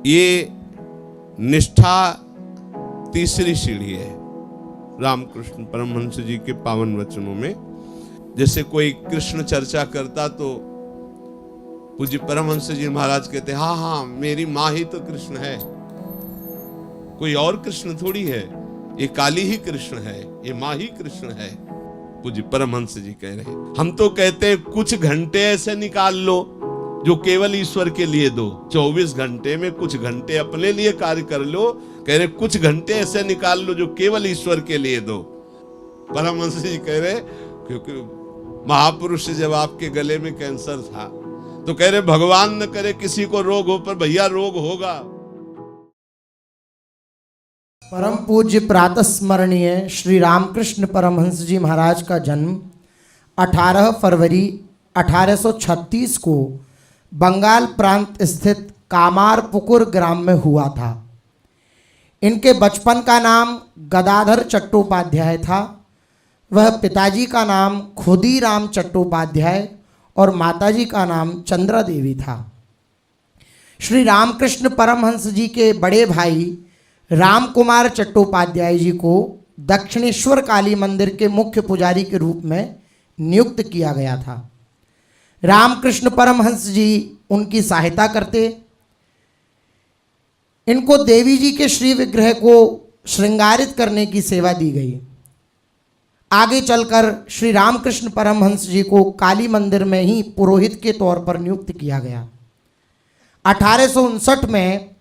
ये निष्ठा तीसरी सीढ़ी है रामकृष्ण परमहंस जी के पावन वचनों में। जैसे कोई कृष्ण चर्चा करता तो पूज्य परमहंस जी महाराज कहते हाँ हाँ मेरी माँ ही तो कृष्ण है, कोई और कृष्ण थोड़ी है, ये काली ही कृष्ण है, ये माँ ही कृष्ण है। पूज्य परमहंस जी कह रहे हैं। हम तो कहते हैं कुछ घंटे ऐसे निकाल लो जो केवल ईश्वर के लिए दो। 24 घंटे में कुछ घंटे अपने लिए कार्य कर लो। कह रहे कुछ घंटे ऐसे निकाल लो जो केवल ईश्वर के लिए दो। परमहंस जी कह रहे क्योंकि महापुरुष जब आपके गले में कैंसर था तो कह रहे भगवान न करे किसी को रोग हो, पर भैया रोग होगा। परम पूज्य प्रातः स्मरणीय श्री रामकृष्ण परमहंस जी महाराज का जन्म 18 फरवरी 1836 को बंगाल प्रांत स्थित कामारपुकुर ग्राम में हुआ था। इनके बचपन का नाम गदाधर चट्टोपाध्याय था। वह पिताजी का नाम खुदीराम चट्टोपाध्याय और माताजी का नाम चंद्रा देवी था। श्री रामकृष्ण परमहंस जी के बड़े भाई राम कुमार चट्टोपाध्याय जी को दक्षिणेश्वर काली मंदिर के मुख्य पुजारी के रूप में नियुक्त किया गया था। रामकृष्ण परमहंस जी उनकी सहायता करते। इनको देवी जी के श्री विग्रह को श्रृंगारित करने की सेवा दी गई। आगे चलकर श्री रामकृष्ण परमहंस जी को काली मंदिर में ही पुरोहित के तौर पर नियुक्त किया गया। 1859 में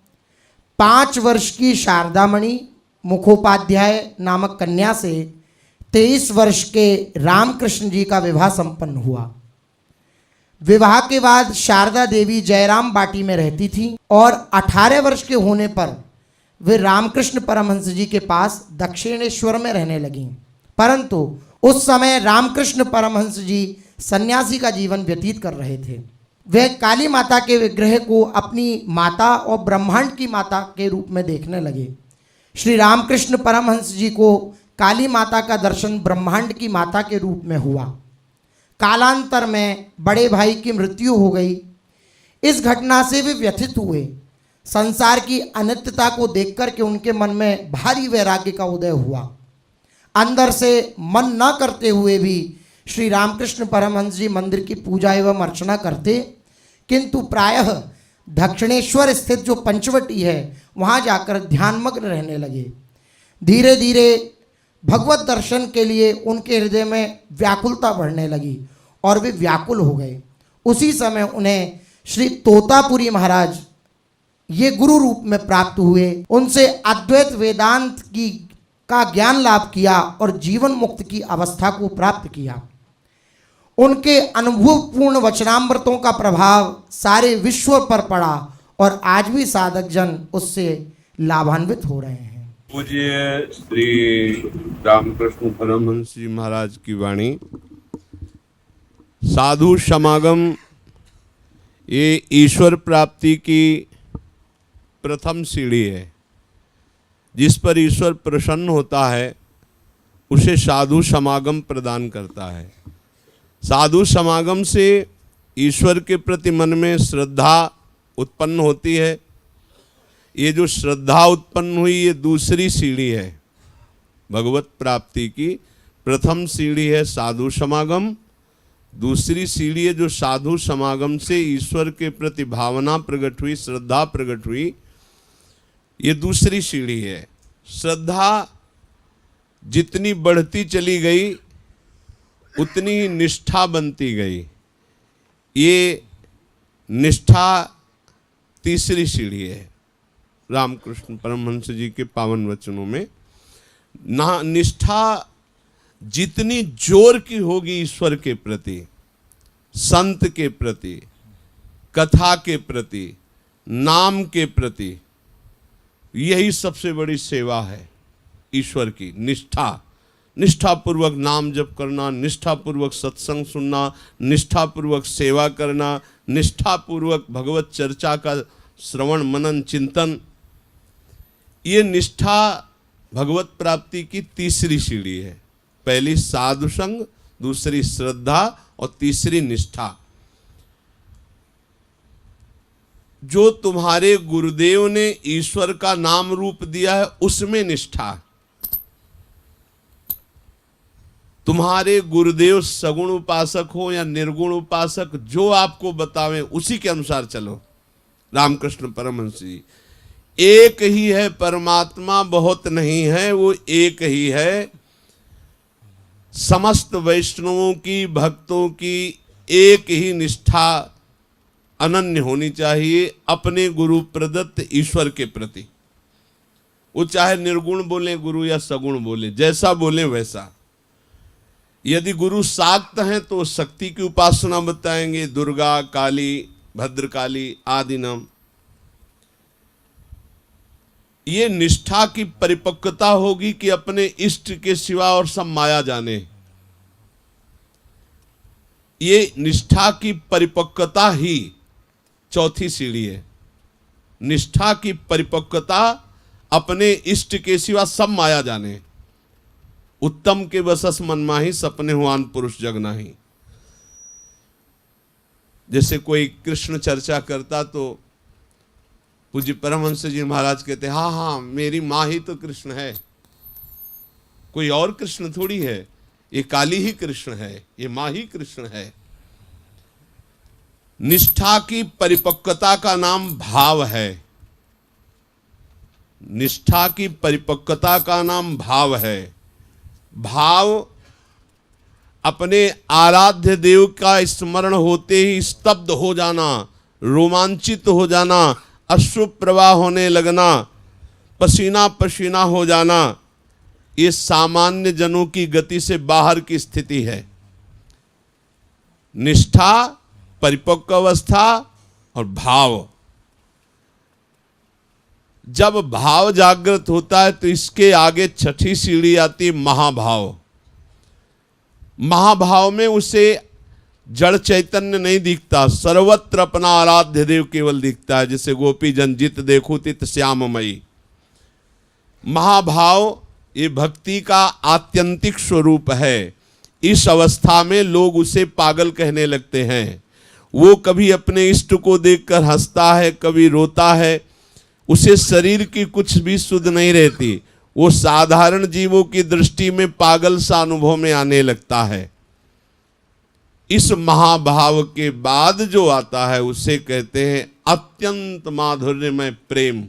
5 वर्ष की शारदामणि मुखोपाध्याय नामक कन्या से 23 वर्ष के रामकृष्ण जी का विवाह संपन्न हुआ। विवाह के बाद शारदा देवी जयराम बाटी में रहती थी और 18 वर्ष के होने पर वे रामकृष्ण परमहंस जी के पास दक्षिणेश्वर में रहने लगीं। परंतु उस समय रामकृष्ण परमहंस जी सन्यासी का जीवन व्यतीत कर रहे थे। वे काली माता के विग्रह को अपनी माता और ब्रह्मांड की माता के रूप में देखने लगे। श्री रामकृष्ण परमहंस जी को काली माता का दर्शन ब्रह्मांड की माता के रूप में हुआ। कालांतर में बड़े भाई की मृत्यु हो गई। इस घटना से वे व्यथित हुए। संसार की अनित्यता को देखकर के उनके मन में भारी वैराग्य का उदय हुआ। अंदर से मन न करते हुए भी श्री रामकृष्ण परमहंस जी मंदिर की पूजा एवं अर्चना करते, किंतु प्रायः दक्षिणेश्वर स्थित जो पंचवटी है वहाँ जाकर ध्यानमग्न रहने लगे। धीरे धीरे भगवत दर्शन के लिए उनके हृदय में व्याकुलता बढ़ने लगी और वे व्याकुल हो गए। उसी समय उन्हें श्री तोतापुरी महाराज ये गुरु रूप में प्राप्त हुए। उनसे अद्वैत वेदांत का ज्ञान लाभ किया और जीवन मुक्त की अवस्था को प्राप्त किया। उनके अनुभवपूर्ण वचनामृतों का प्रभाव सारे विश्व पर पड़ा और आज भी साधक जन उससे लाभान्वित हो रहे हैं। पूज्य श्री रामकृष्ण परमहंस जी महाराज की वाणी। साधु समागम ये ईश्वर प्राप्ति की प्रथम सीढ़ी है। जिस पर ईश्वर प्रसन्न होता है उसे साधु समागम प्रदान करता है। साधु समागम से ईश्वर के प्रति मन में श्रद्धा उत्पन्न होती है। ये जो श्रद्धा उत्पन्न हुई ये दूसरी सीढ़ी है भगवत प्राप्ति की। प्रथम सीढ़ी है साधु समागम, दूसरी सीढ़ी है जो साधु समागम से ईश्वर के प्रति भावना प्रकट हुई, श्रद्धा प्रकट हुई, ये दूसरी सीढ़ी है। श्रद्धा जितनी बढ़ती चली गई उतनी निष्ठा बनती गई। ये निष्ठा तीसरी सीढ़ी है रामकृष्ण परमहंस जी के पावन वचनों में। ना निष्ठा जितनी जोर की होगी ईश्वर के प्रति, संत के प्रति, कथा के प्रति, नाम के प्रति, यही सबसे बड़ी सेवा है ईश्वर की। निष्ठापूर्वक नाम जप करना, निष्ठापूर्वक सत्संग सुनना, निष्ठापूर्वक सेवा करना, निष्ठापूर्वक भगवत चर्चा का श्रवण मनन चिंतन, ये निष्ठा भगवत प्राप्ति की तीसरी सीढ़ी है। पहली साधु संग, दूसरी श्रद्धा और तीसरी निष्ठा। जो तुम्हारे गुरुदेव ने ईश्वर का नाम रूप दिया है उसमें निष्ठा। तुम्हारे गुरुदेव सगुण उपासक हो या निर्गुण उपासक, जो आपको बतावें उसी के अनुसार चलो। रामकृष्ण परमहंस जी, एक ही है परमात्मा, बहुत नहीं है, वो एक ही है। समस्त वैष्णवों की, भक्तों की एक ही निष्ठा अनन्य होनी चाहिए अपने गुरु प्रदत्त ईश्वर के प्रति। वो चाहे निर्गुण बोले गुरु या सगुण बोले, जैसा बोले वैसा। यदि गुरु शाक्त हैं तो शक्ति की उपासना बताएंगे, दुर्गा, काली, भद्रकाली आदि नाम। ये निष्ठा की परिपक्वता होगी कि अपने इष्ट के सिवा और सब माया जाने। ये निष्ठा की परिपक्वता ही चौथी सीढ़ी है। निष्ठा की परिपक्वता अपने इष्ट के सिवा सब माया जाने। उत्तम के बसस मनमाही, सपने हुआन पुरुष जग नाही। जैसे कोई कृष्ण चर्चा करता तो पूज्य परमहंस जी महाराज कहते, हाँ हाँ मेरी माँ ही तो कृष्ण है, कोई और कृष्ण थोड़ी है, ये काली ही कृष्ण है, ये माँ ही कृष्ण है। निष्ठा की परिपक्वता का नाम भाव है। निष्ठा की परिपक्वता का नाम भाव है। भाव अपने आराध्य देव का स्मरण होते ही स्तब्ध हो जाना, रोमांचित हो जाना, अश्रु प्रवाह होने लगना, पसीना पसीना हो जाना, ये सामान्य जनों की गति से बाहर की स्थिति है। निष्ठा, परिपक्व अवस्था और भाव। जब भाव जागृत होता है तो इसके आगे छठी सीढ़ी आती महाभाव। महाभाव में उसे जड़ चैतन्य नहीं दिखता, सर्वत्र अपना आराध्य देव केवल दिखता है। जैसे गोपी जन जित देखो तित श्याममयी। महाभाव ये भक्ति का आत्यंतिक स्वरूप है। इस अवस्था में लोग उसे पागल कहने लगते हैं। वो कभी अपने इष्ट को देखकर हंसता है, कभी रोता है। उसे शरीर की कुछ भी सुध नहीं रहती। वो साधारण जीवों की दृष्टि में पागल सा अनुभव में आने लगता है। इस महाभाव के बाद जो आता है उसे कहते हैं अत्यंत माधुर्यमय प्रेम।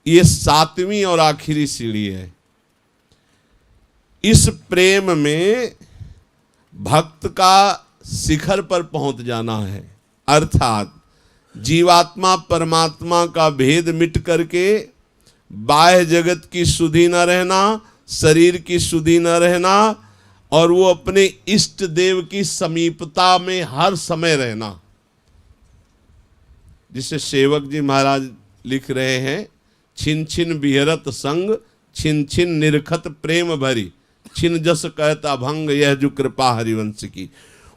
ये सातवीं और आखिरी सीढ़ी है। इस प्रेम में भक्त का शिखर पर पहुंच जाना है, अर्थात जीवात्मा परमात्मा का भेद मिट करके बाह्य जगत की सुधि न रहना, शरीर की सुधि न रहना, और वो अपने इष्ट देव की समीपता में हर समय रहना। जिसे सेवक जी महाराज लिख रहे हैं, छिन छिन बिहरत संग, छिन छिन निरखत प्रेम भरी, छिन जस कहता भंग यह जो कृपा हरिवंश की।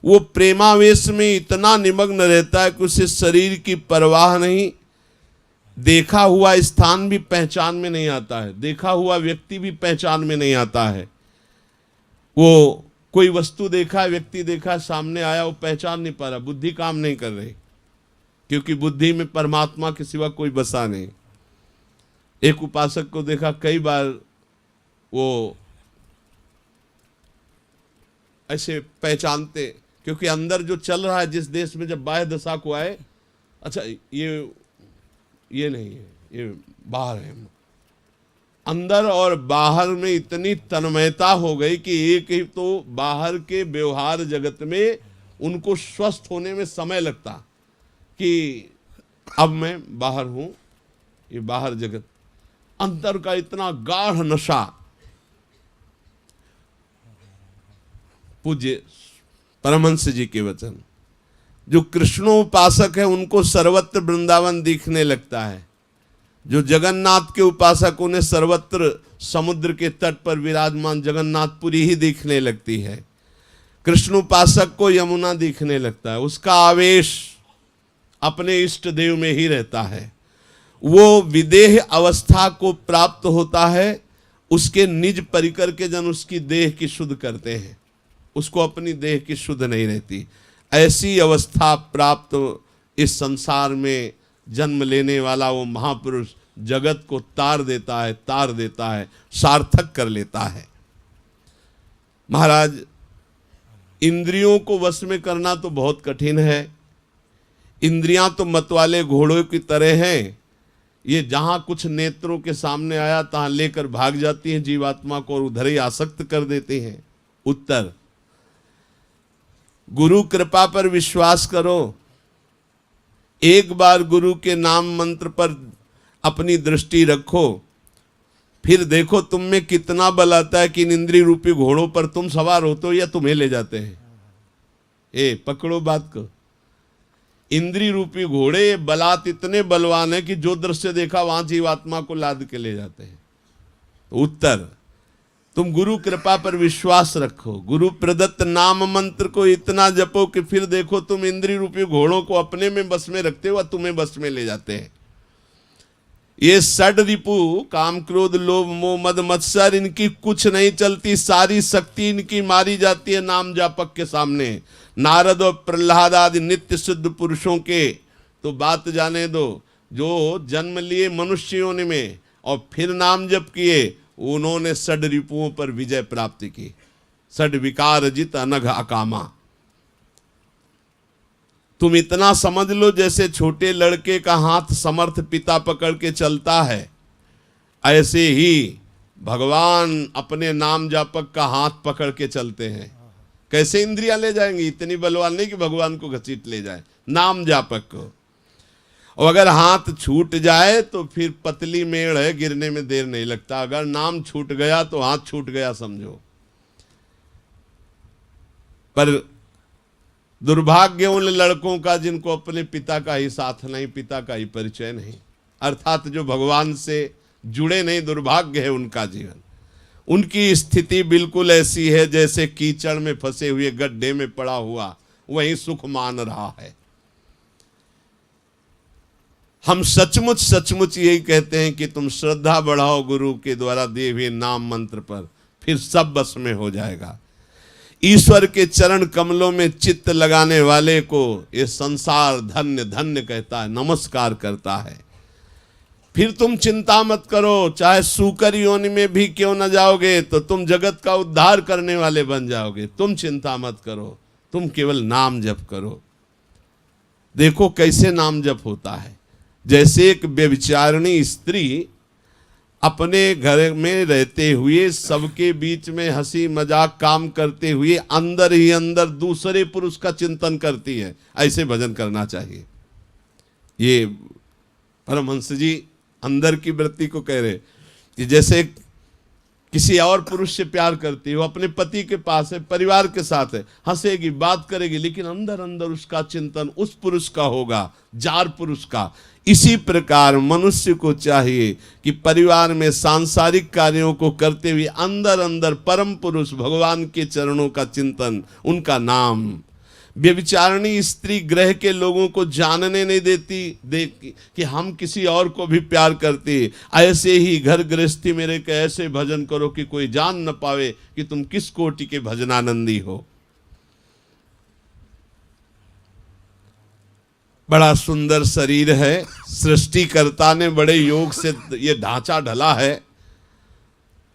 वो प्रेमावेश में इतना निमग्न रहता है कि उसे शरीर की परवाह नहीं, देखा हुआ स्थान भी पहचान में नहीं आता है, देखा हुआ व्यक्ति भी पहचान में नहीं आता है। वो कोई वस्तु देखा, व्यक्ति देखा, सामने आया, वो पहचान नहीं पा रहा, बुद्धि काम नहीं कर रही, क्योंकि बुद्धि में परमात्मा के सिवा कोई बसा नहीं। एक उपासक को देखा, कई बार वो ऐसे पहचानते, क्योंकि अंदर जो चल रहा है जिस देश में, जब बाह्य दशा को आए, अच्छा ये नहीं है, ये बाहर है। अंदर और बाहर में इतनी तन्मयता हो गई कि एक ही तो बाहर के व्यवहार जगत में उनको स्वस्थ होने में समय लगता कि अब मैं बाहर हूं, ये बाहर जगत। अंतर का इतना गाढ़ नशा। पूज्य परमहंस जी के वचन, जो कृष्णोपासक है उनको सर्वत्र वृंदावन दिखने लगता है। जो जगन्नाथ के उपासक, उन्हें सर्वत्र समुद्र के तट पर विराजमान जगन्नाथपुरी ही दिखने लगती है। कृष्ण उपासक को यमुना दिखने लगता है। उसका आवेश अपने इष्ट देव में ही रहता है। वो विदेह अवस्था को प्राप्त होता है, उसके निज परिकर के जन उसकी देह की शुद्ध करते हैं, उसको अपनी देह की शुद्ध नहीं रहती। ऐसी अवस्था प्राप्त इस संसार में जन्म लेने वाला वो महापुरुष जगत को तार देता है, सार्थक कर लेता है। महाराज, इंद्रियों को वश में करना तो बहुत कठिन है। इंद्रियां तो मतवाले घोड़ों की तरह हैं, ये जहां कुछ नेत्रों के सामने आया तहां लेकर भाग जाती हैं जीवात्मा को और उधर ही आसक्त कर देते हैं। उत्तर, गुरु कृपा पर विश्वास करो। एक बार गुरु के नाम मंत्र पर अपनी दृष्टि रखो, फिर देखो तुम में कितना बल आता है कि इन इंद्रिय रूपी घोड़ों पर तुम सवार होते हो या तुम्हें ले जाते हैं। पकड़ो बात को। इंद्रिय रूपी घोड़े बलात् इतने बलवान है कि जो दृश्य देखा वहां जीवात्मा को लाद के ले जाते हैं। तो उत्तर, तुम गुरु कृपा पर विश्वास रखो, गुरु प्रदत्त नाम मंत्र को इतना जपो कि फिर देखो तुम इंद्रिय रूपी घोड़ों को अपने में बस में रखते हो, तुम्हें बस में ले जाते हैं। ये षड रिपु, काम क्रोध लोभ मोह मद मत्सर, इनकी कुछ नहीं चलती, सारी शक्ति इनकी मारी जाती है नाम जापक के सामने। नारद और प्रहलाद आदि नित्य सिद्ध पुरुषों के तो बात जाने दो, जो जन्म लिए मनुष्य योनि में और फिर नाम जप किए, उन्होंने षड रिपुओं पर विजय प्राप्ति की। षड विकार जित अनघ अकामा। तुम इतना समझ लो, जैसे छोटे लड़के का हाथ समर्थ पिता पकड़ के चलता है, ऐसे ही भगवान अपने नाम जापक का हाथ पकड़ के चलते हैं। कैसे इंद्रियां ले जाएंगी? इतनी बलवान नहीं कि भगवान को घसीट ले जाए, नाम जापक को। और अगर हाथ छूट जाए तो फिर पतली मेड़ है, गिरने में देर नहीं लगता। अगर नाम छूट गया तो हाथ छूट गया समझो। पर दुर्भाग्य उन लड़कों का जिनको अपने पिता का ही साथ नहीं, पिता का ही परिचय नहीं, अर्थात जो भगवान से जुड़े नहीं, दुर्भाग्य है उनका जीवन। उनकी स्थिति बिल्कुल ऐसी है जैसे कीचड़ में फंसे हुए गड्ढे में पड़ा हुआ वही सुख मान रहा है। हम सचमुच सचमुच यही कहते हैं कि तुम श्रद्धा बढ़ाओ गुरु के द्वारा दिए हुए नाम मंत्र पर, फिर सब बस में हो जाएगा। ईश्वर के चरण कमलों में चित्त लगाने वाले को ये संसार धन्य धन्य कहता है, नमस्कार करता है। फिर तुम चिंता मत करो, चाहे सूकर योनि में भी क्यों न जाओगे तो तुम जगत का उद्धार करने वाले बन जाओगे। तुम चिंता मत करो, तुम केवल नाम जप करो। देखो कैसे नाम जप होता है। जैसे एक व्यभिचारिणी स्त्री अपने घर में रहते हुए, सबके बीच में हंसी मजाक काम करते हुए, अंदर ही अंदर दूसरे पुरुष का चिंतन करती है, ऐसे भजन करना चाहिए। ये परमहंस जी अंदर की वृत्ति को कह रहे कि जैसे किसी और पुरुष से प्यार करती हो, अपने पति के पास है, परिवार के साथ है, हंसेगी, बात करेगी, लेकिन अंदर अंदर उसका चिंतन उस पुरुष का होगा, जार पुरुष का। इसी प्रकार मनुष्य को चाहिए कि परिवार में सांसारिक कार्यों को करते हुए अंदर अंदर परम पुरुष भगवान के चरणों का चिंतन, उनका नाम। व्यभिचारिणी स्त्री ग्रह के लोगों को जानने नहीं देती कि हम किसी और को भी प्यार करती। ऐसे ही घर गृहस्थी मेरे के ऐसे भजन करो कि कोई जान न पावे कि तुम किस कोटि के भजनानंदी हो। बड़ा सुंदर शरीर है, सृष्टिकर्ता ने बड़े योग से ये ढांचा ढला है।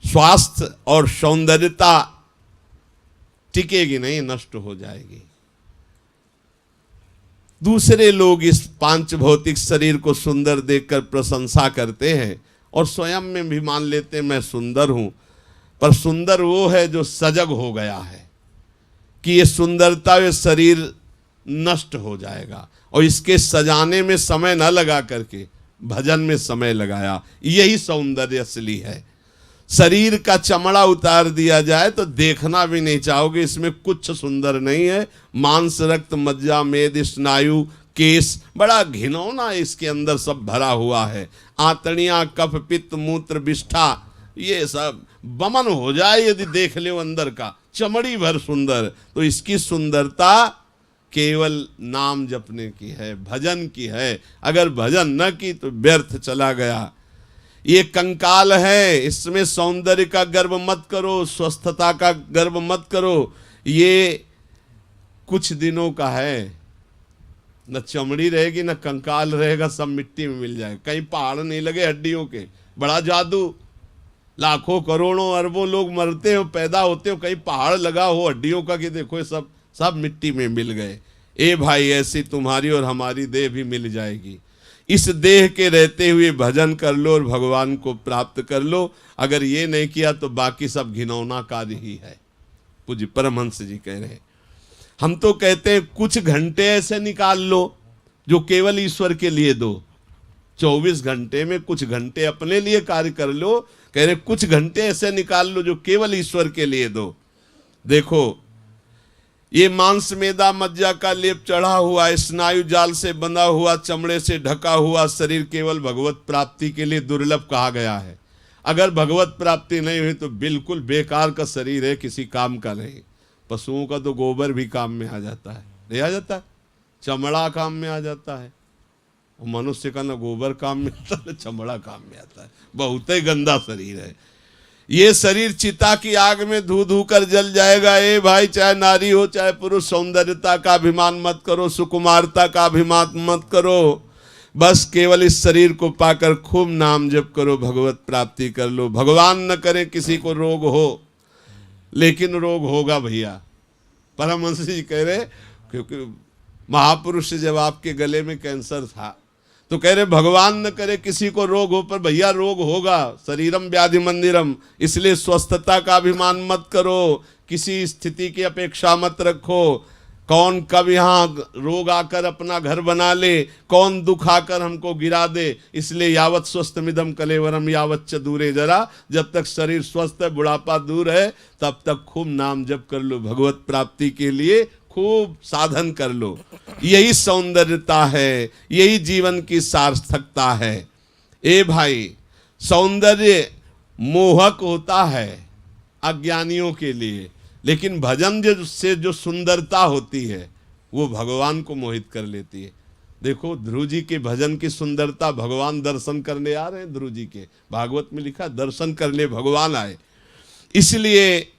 स्वास्थ्य और सौंदर्यता टिकेगी नहीं, नष्ट हो जाएगी। दूसरे लोग इस पांच भौतिक शरीर को सुंदर देखकर प्रशंसा करते हैं और स्वयं में भी मान लेते हैं मैं सुंदर हूं, पर सुंदर वो है जो सजग हो गया है कि ये सुंदरता, ये शरीर नष्ट हो जाएगा, और इसके सजाने में समय न लगा करके भजन में समय लगाया। यही सौंदर्य असली है। शरीर का चमड़ा उतार दिया जाए तो देखना भी नहीं चाहोगे, इसमें कुछ सुंदर नहीं है। मांस, रक्त, मज्जा, मेद, स्नायु, केस, बड़ा घिनौना इसके अंदर सब भरा हुआ है। आंतड़ियां, कफ, पित्त, मूत्र, विष्ठा, ये सब बमन हो जाए यदि देख ले अंदर का, चमड़ी भर सुंदर। तो इसकी सुंदरता केवल नाम जपने की है, भजन की है। अगर भजन न की तो व्यर्थ चला गया। ये कंकाल है, इसमें सौंदर्य का गर्व मत करो, स्वस्थता का गर्व मत करो। ये कुछ दिनों का है, न चमड़ी रहेगी न कंकाल रहेगा, सब मिट्टी में मिल जाएगा। कहीं पहाड़ नहीं लगे हड्डियों के, बड़ा जादू। लाखों करोड़ों अरबों लोग मरते हो, पैदा होते हो, कहीं पहाड़ लगा हो हड्डियों का कि देखो सब सब मिट्टी में मिल गए। ए भाई, ऐसी तुम्हारी और हमारी देह भी मिल जाएगी। इस देह के रहते हुए भजन कर लो और भगवान को प्राप्त कर लो। अगर ये नहीं किया तो बाकी सब घिनौना कार्य ही है। पूज्य परमहंस जी कह रहे हैं। हम तो कहते हैं कुछ घंटे ऐसे निकाल लो जो केवल ईश्वर के लिए दो। 24 घंटे में कुछ घंटे अपने लिए कार्य कर लो। कह रहे कुछ घंटे ऐसे निकाल लो जो केवल ईश्वर के लिए दो। देखो, ये मांस मेदा मज्जा का लेप चढ़ा हुआ, स्नायु जाल से बंधा हुआ, चमड़े से ढका हुआ शरीर केवल भगवत प्राप्ति के लिए दुर्लभ कहा गया है। अगर भगवत प्राप्ति नहीं हुई तो बिल्कुल बेकार का शरीर है, किसी काम का नहीं। पशुओं का तो गोबर भी काम में आ जाता है, नहीं आ जाता? चमड़ा काम में आ जाता है। और मनुष्य का ना गोबर काम में आता है, चमड़ा काम में आता है। बहुत ही गंदा शरीर है ये शरीर। चिता की आग में धू धू कर जल जाएगा। ए भाई, चाहे नारी हो चाहे पुरुष, सौंदर्यता का अभिमान मत करो, सुकुमारता का अभिमान मत करो। बस केवल इस शरीर को पाकर खूब नाम जप करो, भगवत प्राप्ति कर लो। भगवान न करे किसी को रोग हो, लेकिन रोग होगा भैया। परमहंस जी कह रहे, क्योंकि महापुरुष जब आपके गले में कैंसर था तो कह रहे भगवान न करे किसी को रोग हो, पर भैया रोग होगा। शरीरम व्याधि मंदिरम। इसलिए स्वस्थता का अभिमान मत करो, किसी स्थिति की अपेक्षा मत रखो। कौन कब यहाँ रोग आकर अपना घर बना ले, कौन दुख आकर हमको गिरा दे। इसलिए यावत स्वस्थ मिदम कलेवरम यावत च दूरे जरा। जब तक शरीर स्वस्थ है, बुढ़ापा दूर है, तब तक खूब नाम जप कर लो। भगवत प्राप्ति के लिए खूब साधन कर लो। यही सौंदर्यता है, यही जीवन की सार्थकता है। ए भाई, सौंदर्य मोहक होता है अज्ञानियों के लिए, लेकिन भजन से जो सुंदरता होती है वो भगवान को मोहित कर लेती है। देखो, ध्रुव जी के भजन की सुंदरता, भगवान दर्शन करने आ रहे हैं। ध्रुव जी के भागवत में लिखा, दर्शन करने भगवान आए। इसलिए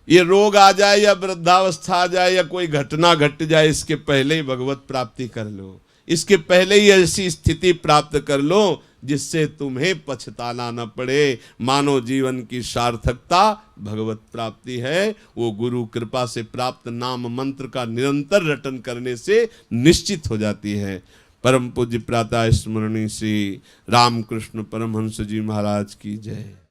ये रोग आ जाए या वृद्धावस्था आ जाए या कोई घटना घट जाए, इसके पहले ही भगवत प्राप्ति कर लो। इसके पहले ही ऐसी स्थिति प्राप्त कर लो जिससे तुम्हें पछताना न पड़े। मानव जीवन की सार्थकता भगवत प्राप्ति है। वो गुरु कृपा से प्राप्त नाम मंत्र का निरंतर रटन करने से निश्चित हो जाती है। परम पूज्य प्रातः स्मरणीय श्री रामकृष्ण परमहंस जी महाराज की जय।